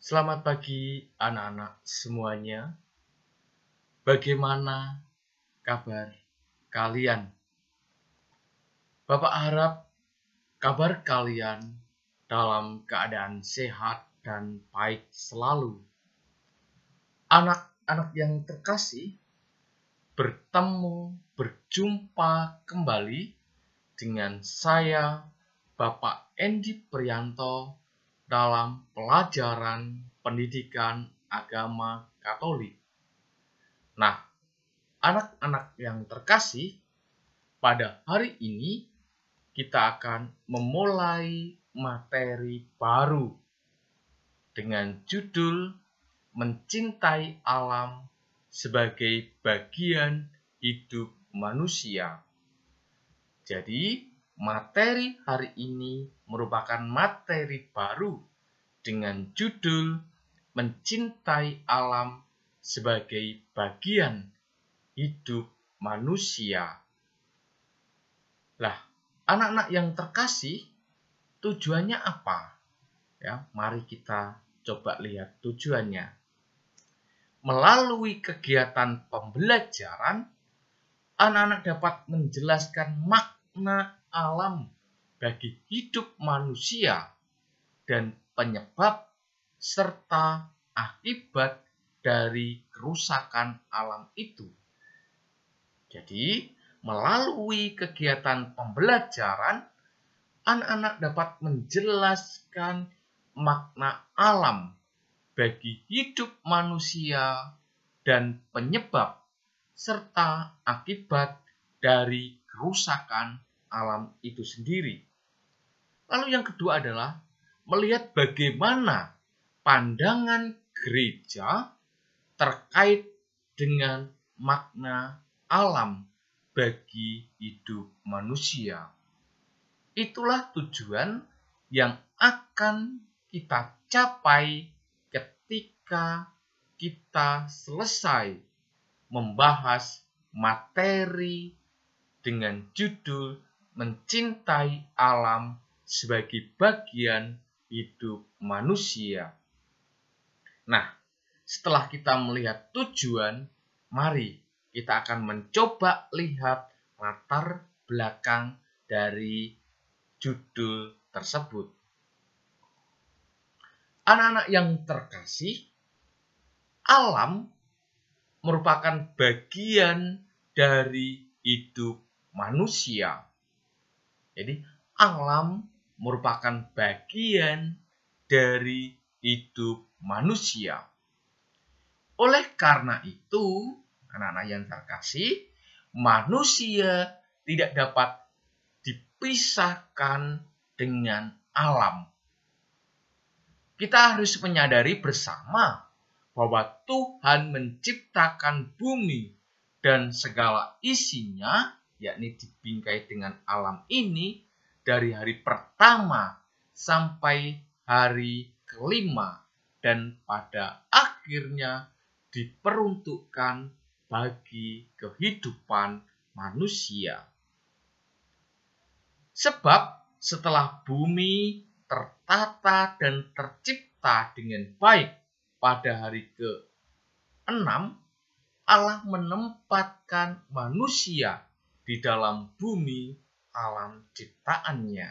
Selamat pagi anak-anak semuanya. Bagaimana kabar kalian? Bapak harap kabar kalian dalam keadaan sehat dan baik selalu. Anak-anak yang terkasih, berjumpa kembali dengan saya, Bapak Endi Priyanto, dalam pelajaran pendidikan agama Katolik. Nah, anak-anak yang terkasih, pada hari ini kita akan memulai materi baru dengan judul Mencintai Alam sebagai Bagian Hidup Manusia. Jadi, materi hari ini merupakan materi baru dengan judul Mencintai Alam sebagai Bagian Hidup Manusia. Lah, anak-anak yang terkasih, tujuannya apa? Ya, mari kita coba lihat tujuannya. Melalui kegiatan pembelajaran, anak-anak dapat menjelaskan makna alam bagi hidup manusia dan penyebab serta akibat dari kerusakan alam itu. Jadi, melalui kegiatan pembelajaran, anak-anak dapat menjelaskan makna alam bagi hidup manusia dan penyebab serta akibat dari kerusakan alam itu sendiri. Lalu yang kedua adalah melihat bagaimana pandangan gereja terkait dengan makna alam bagi hidup manusia. Itulah tujuan yang akan kita capai ketika kita selesai membahas materi dengan judul Mencintai Alam sebagai Bagian Hidup Manusia. Nah, setelah kita melihat tujuan, mari kita akan mencoba lihat latar belakang dari judul tersebut. Anak-anak yang terkasih, alam merupakan bagian dari hidup manusia. Jadi, alam merupakan bagian dari hidup manusia. Oleh karena itu, anak-anak yang terkasih, manusia tidak dapat dipisahkan dengan alam. Kita harus menyadari bersama bahwa Tuhan menciptakan bumi dan segala isinya, yakni dibingkai dengan alam ini, dari hari pertama sampai hari kelima, dan pada akhirnya diperuntukkan bagi kehidupan manusia. Sebab setelah bumi tertata dan tercipta dengan baik pada hari ke-6, Allah menempatkan manusia di dalam bumi alam ciptaannya.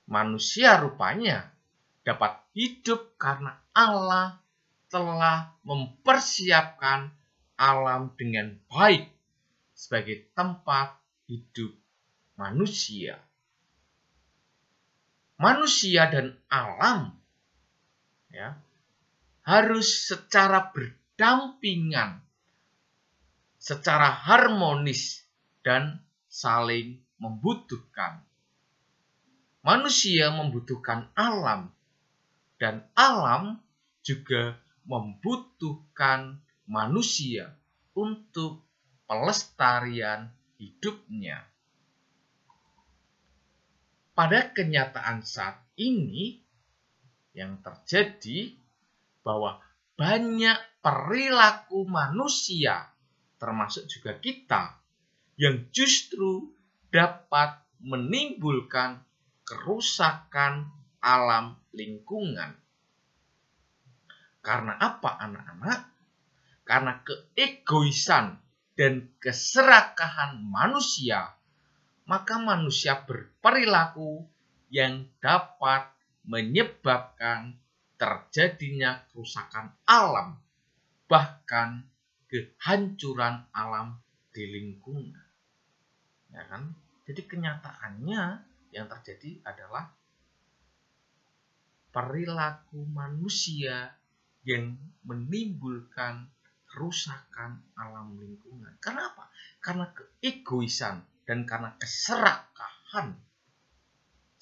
Manusia rupanya dapat hidup karena Allah telah mempersiapkan alam dengan baik sebagai tempat hidup manusia. Manusia dan alam harus secara berdampingan, secara harmonis dan saling membutuhkan. Manusia membutuhkan alam dan alam juga membutuhkan manusia untuk pelestarian hidupnya. Pada kenyataan saat ini yang terjadi bahwa banyak perilaku manusia, termasuk juga kita, yang justru dapat menimbulkan kerusakan alam lingkungan. Karena apa anak-anak? Karena keegoisan dan keserakahan manusia, maka manusia berperilaku yang dapat menyebabkan terjadinya kerusakan alam, bahkan kehancuran alam di lingkungan. Ya kan? Jadi kenyataannya yang terjadi adalah perilaku manusia yang menimbulkan kerusakan alam lingkungan. Kenapa? Karena keegoisan dan karena keserakahan,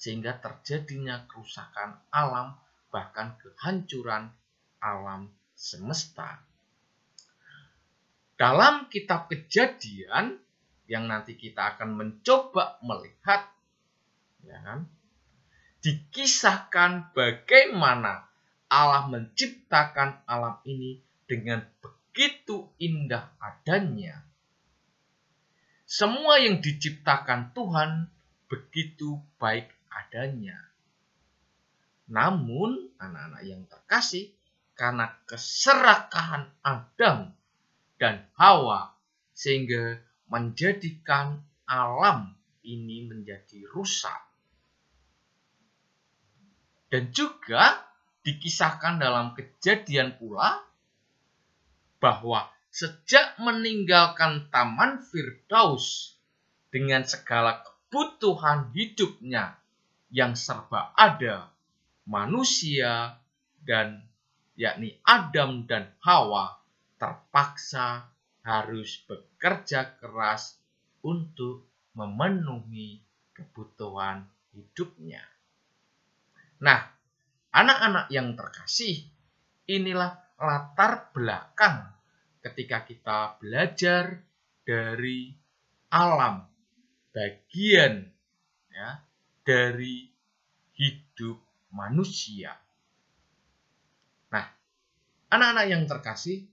sehingga terjadinya kerusakan alam, bahkan kehancuran alam semesta. Dalam kitab Kejadian yang nanti kita akan mencoba melihat, ya kan, dikisahkan bagaimana Allah menciptakan alam ini dengan begitu indah adanya. Semua yang diciptakan Tuhan begitu baik adanya. Namun, anak-anak yang terkasih, karena keserakahan Adam dan Hawa, sehingga menjadikan alam ini menjadi rusak. Dan juga dikisahkan dalam Kejadian pula bahwa sejak meninggalkan Taman Firdaus dengan segala kebutuhan hidupnya yang serba ada, manusia dan yakni Adam dan Hawa terpaksa harus bekerja keras untuk memenuhi kebutuhan hidupnya. Nah, anak-anak yang terkasih, inilah latar belakang ketika kita belajar dari alam, bagian ya dari hidup manusia. Nah, anak-anak yang terkasih,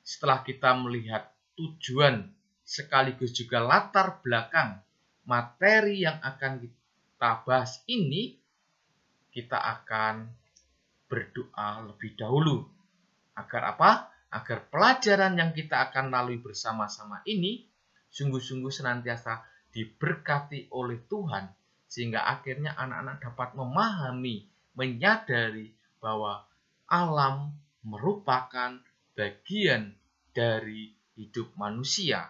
setelah kita melihat tujuan sekaligus juga latar belakang materi yang akan kita bahas ini, kita akan berdoa lebih dahulu. Agar apa? Agar pelajaran yang kita akan lalui bersama-sama ini sungguh-sungguh senantiasa diberkati oleh Tuhan, sehingga akhirnya anak-anak dapat memahami, menyadari bahwa alam merupakan bagian dari hidup manusia.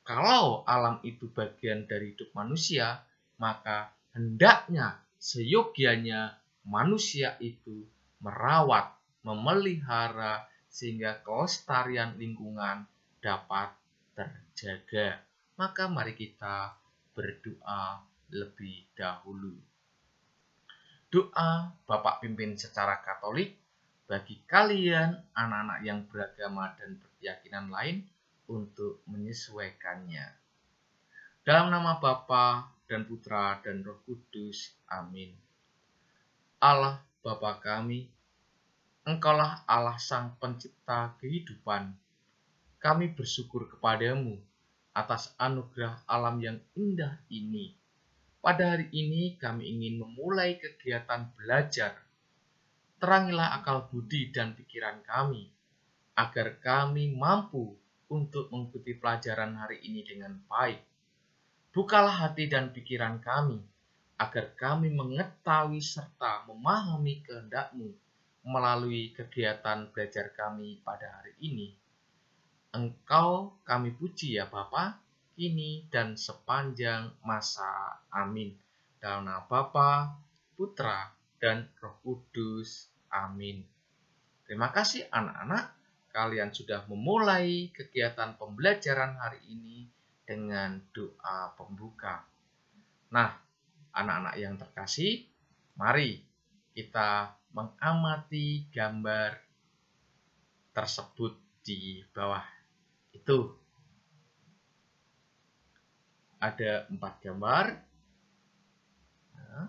Kalau alam itu bagian dari hidup manusia, maka hendaknya seyogianya manusia itu merawat, memelihara, sehingga kelestarian lingkungan dapat terjaga. Maka mari kita berdoa lebih dahulu. Doa Bapak pimpin secara Katolik bagi kalian anak-anak yang beragama dan berkeyakinan lain untuk menyesuaikannya. Dalam nama Bapa dan Putra dan Roh Kudus. Amin. Allah Bapa kami, Engkaulah Allah Sang Pencipta kehidupan. Kami bersyukur kepadamu atas anugerah alam yang indah ini. Pada hari ini kami ingin memulai kegiatan belajar. Terangilah akal budi dan pikiran kami, agar kami mampu untuk mengikuti pelajaran hari ini dengan baik. Bukalah hati dan pikiran kami, agar kami mengetahui serta memahami kehendak-Mu melalui kegiatan belajar kami pada hari ini. Engkau kami puji ya Bapa, kini dan sepanjang masa. Amin. Dalam nama Bapa, Putra, dan Roh Kudus. Amin. Terima kasih anak-anak, kalian sudah memulai kegiatan pembelajaran hari ini dengan doa pembuka. Nah, anak-anak yang terkasih, mari kita mengamati gambar tersebut di bawah itu. Ada 4 gambar. Nah,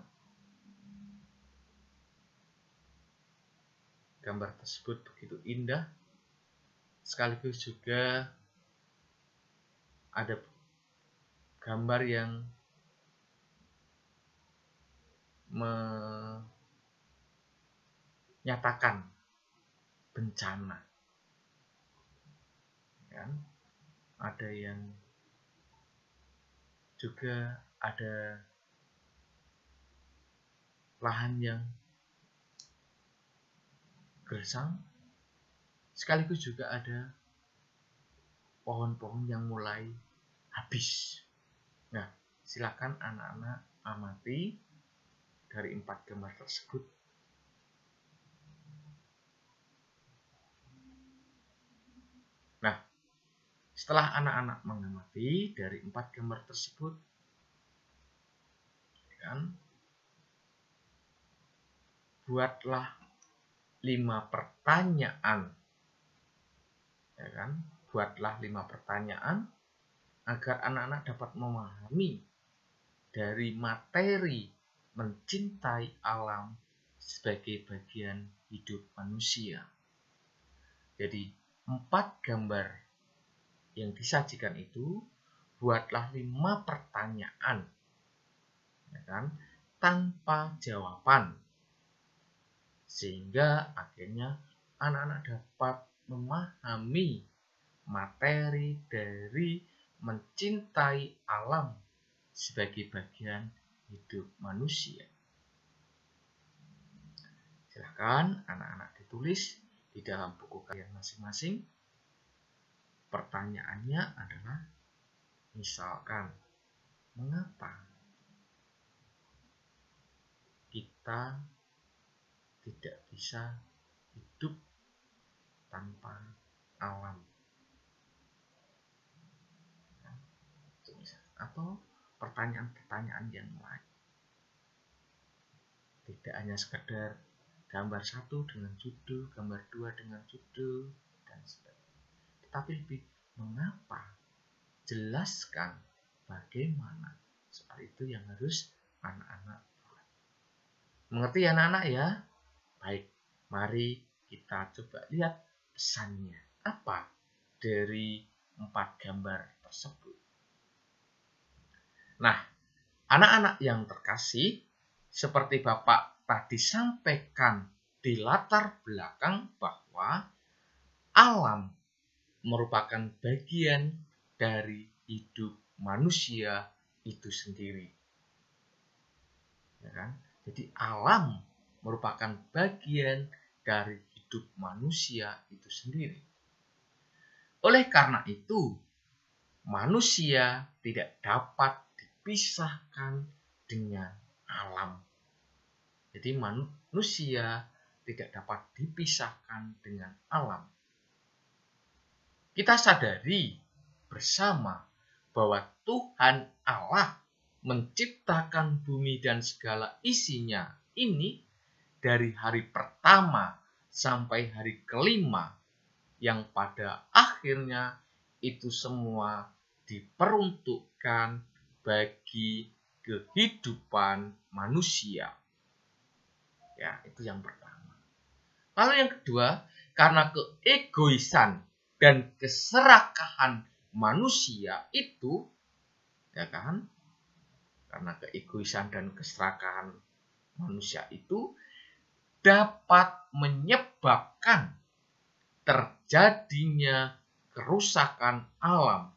gambar tersebut begitu indah, sekaligus juga ada gambar yang menyatakan bencana. Kan? Ada yang juga ada lahan yang gersang, sekaligus juga ada pohon-pohon yang mulai habis. Nah, silakan anak-anak amati dari 4 gambar tersebut. Nah, setelah anak-anak mengamati dari 4 gambar tersebut, kan, buatlah 5 pertanyaan, ya kan? Buatlah 5 pertanyaan agar anak-anak dapat memahami dari materi mencintai alam sebagai bagian hidup manusia. Jadi 4 gambar yang disajikan itu, buatlah 5 pertanyaan, ya kan? Tanpa jawaban, sehingga akhirnya anak-anak dapat memahami materi dari mencintai alam sebagai bagian hidup manusia. Silakan anak-anak ditulis di dalam buku kalian masing-masing. Pertanyaannya adalah, misalkan, mengapa kita tidak bisa hidup tanpa alam? Atau pertanyaan-pertanyaan yang lain. Tidak hanya sekedar gambar 1 dengan judul, gambar 2 dengan judul, dan sebagainya. Tetapi lebih mengapa, jelaskan bagaimana. Soal itu yang harus anak-anak buat. Mengerti anak-anak ya? Baik, mari kita coba lihat pesannya. Apa dari 4 gambar tersebut? Nah, anak-anak yang terkasih, seperti Bapak tadi sampaikan di latar belakang bahwa alam merupakan bagian dari hidup manusia itu sendiri. Ya kan? Jadi alam merupakan bagian dari hidup manusia itu sendiri. Oleh karena itu, manusia tidak dapat dipisahkan dengan alam. Jadi manusia tidak dapat dipisahkan dengan alam. Kita sadari bersama bahwa Tuhan Allah menciptakan bumi dan segala isinya ini dari hari pertama sampai hari kelima, yang pada akhirnya itu semua diperuntukkan bagi kehidupan manusia. Ya, itu yang pertama. Lalu yang kedua, karena keegoisan dan keserakahan manusia itu, ya kan? Karena keegoisan dan keserakahan manusia itu dapat menyebabkan terjadinya kerusakan alam,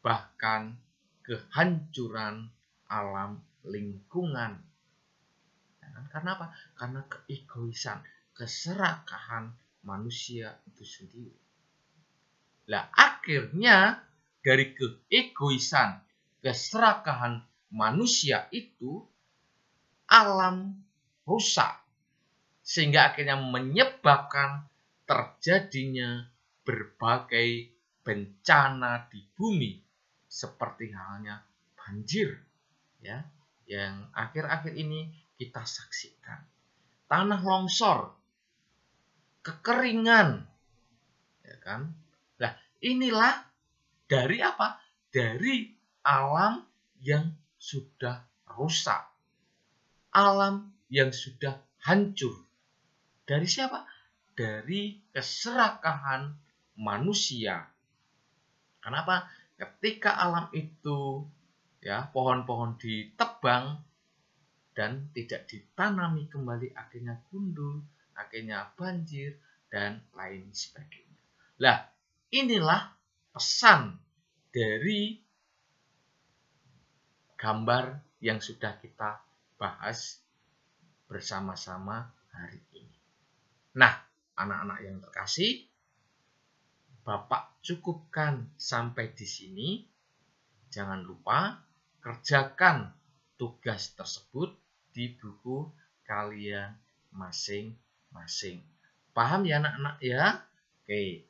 bahkan kehancuran alam lingkungan. Karena apa? Karena keegoisan, keserakahan manusia itu sendiri. Lah akhirnya dari keegoisan, keserakahan manusia itu, alam rusak, sehingga akhirnya menyebabkan terjadinya berbagai bencana di bumi, seperti halnya banjir, ya, yang akhir-akhir ini kita saksikan, tanah longsor, kekeringan, ya kan? Nah, inilah dari apa? Dari alam yang sudah rusak, alam yang sudah hancur. Dari siapa? Dari keserakahan manusia. Kenapa? Ketika alam itu, ya, pohon-pohon ditebang dan tidak ditanami kembali, akhirnya gundul, akhirnya banjir, dan lain sebagainya. Nah, inilah pesan dari gambar yang sudah kita bahas bersama-sama hari ini. Nah, anak-anak yang terkasih, Bapak cukupkan sampai di sini. Jangan lupa kerjakan tugas tersebut di buku kalian masing-masing. Paham ya anak-anak ya? Oke,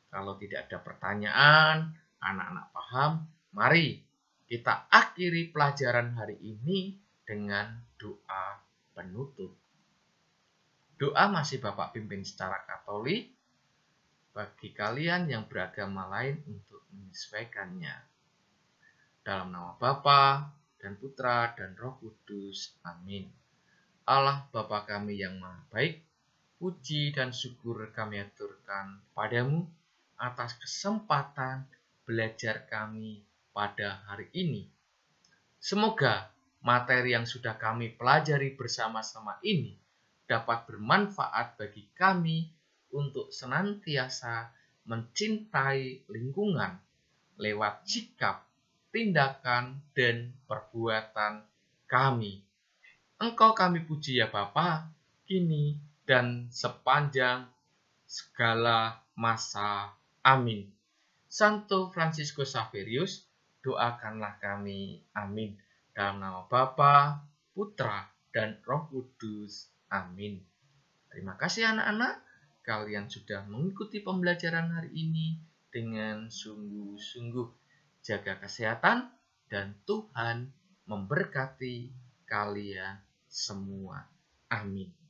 kalau tidak ada pertanyaan, anak-anak paham, mari kita akhiri pelajaran hari ini dengan doa penutup. Doa masih Bapak pimpin secara Katolik bagi kalian yang beragama lain untuk menyesuaikannya. Dalam nama Bapa dan Putra dan Roh Kudus. Amin. Allah Bapa kami yang Maha Baik, puji dan syukur kami aturkan padamu atas kesempatan belajar kami pada hari ini. Semoga materi yang sudah kami pelajari bersama-sama ini dapat bermanfaat bagi kami untuk senantiasa mencintai lingkungan lewat sikap, tindakan, dan perbuatan kami. Engkau kami puji ya Bapa, kini dan sepanjang segala masa. Amin. Santo Fransiskus Xaverius, doakanlah kami. Amin. Dalam nama Bapa, Putra, dan Roh Kudus. Amin. Terima kasih anak-anak. Kalian sudah mengikuti pembelajaran hari ini dengan sungguh-sungguh. Jaga kesehatan dan Tuhan memberkati kalian semua. Amin.